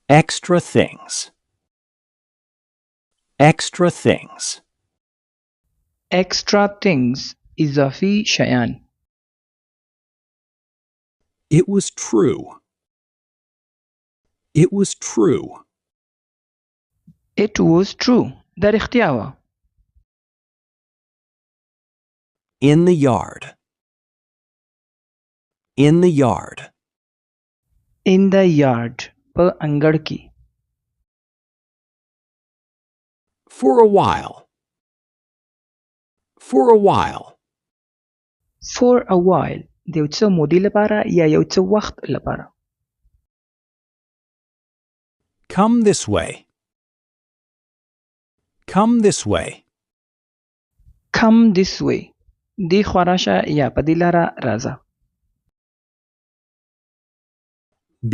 Extra things. Extra things. Extra things إضافي شيان. It was true. It was true. It was true. ده رښتیا وه. In the yard. In the yard. In the yard په انګړ کې. For a while. For a while. For a while د یو څه مودې لپاره یا یو څه وخت لپاره. Come this way. Come this way. Come this way دې خوا راشه یا په دې لاره راځه.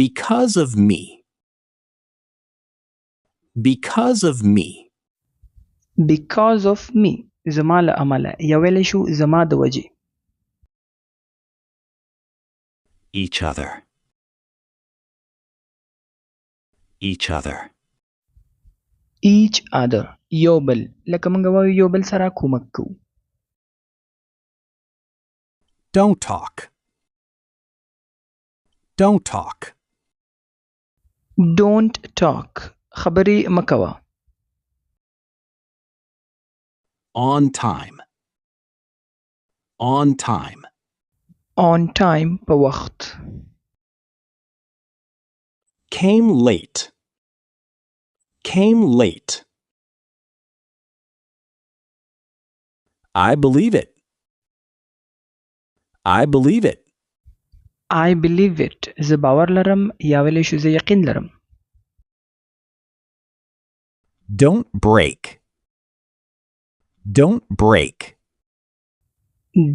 Because of me. Because of me. Because of me زما له امله یا ویلی شو زما د وجې. Each other. Each other. Each other یو بل لکه موږ وایو یو بل سره کومک کوو. Don't talk. Don't talk. Don't talk خبرې مه کوه. On time. On time. On time په وخت. Came late. Came late. I believe it. I believe it. I believe it زه باور لرم یا ویلی شو زه یقین لرم. Don't break. Don't break.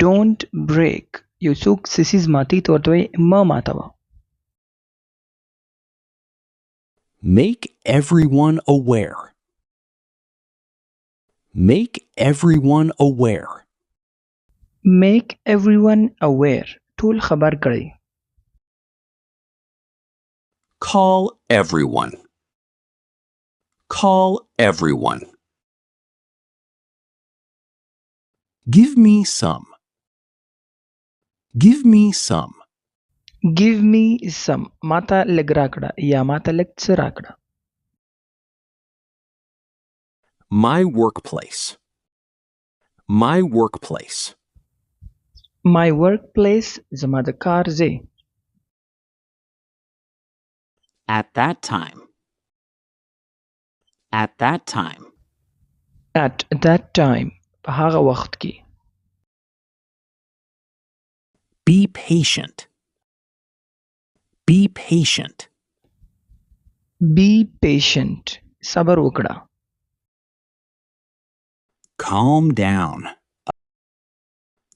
Don't break یو څوک څیز ماتي ته ورته وایي مه ماتوه. Make everyone aware. Make everyone aware. Make everyone aware ټول خبر کړئ. Call everyone. Call everyone. Give me some. Give me some. Give me some ماته لږ راکړه یا ماته لږ څه راکړه. My workplace. My workplace. My workplace زما د کار ځای. At that time. At that time. At that time په هغه وخت کې. Be patient. Be patient. Be patient صبر وکړه. Calm down.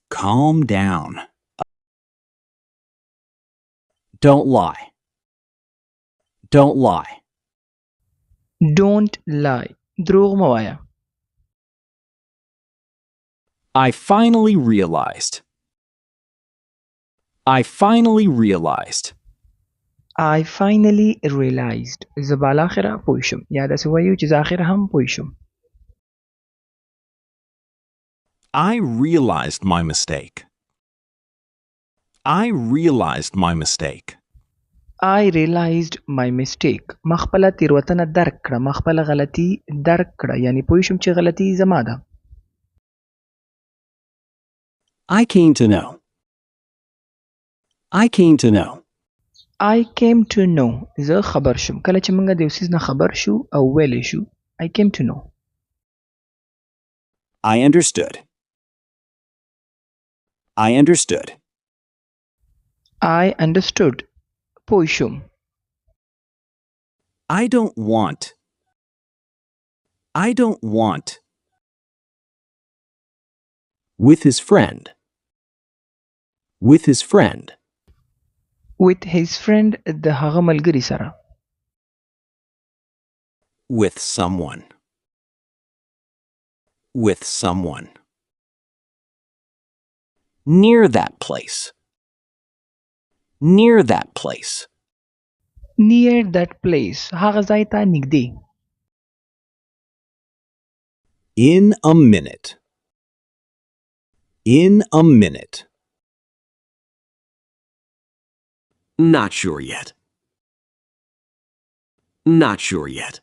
Calm down. Don't lie. Don't lie. Don't lie دروغ مه وایه. I finally realized. I finally realized. I finally realized زه بالاخره پوه شم یا داسې وایو چې زه اخره هم پوه شم. I realized my mistake. I realized my mistake. I realized my mistake ما خپله تېروتنه درک کړه ما خپله غلطي درک کړه یعنی پوه شم چې غلطي زما ده. I came to know. I came to know. I came to know زه خبر شم کله چې موږ د یو څیز نه خبر شو او ویلی شو. I came to know. I understood. I understood. I understood پوه شم. I don't want. I don't want. With his friend. With his friend. With his friend د هغه ملګري سره. With someone. With someone. Near that place. Near that place. near that place هغه ځای ته نږدې. In a minute. In a minute. Not sure yet. Not sure yet.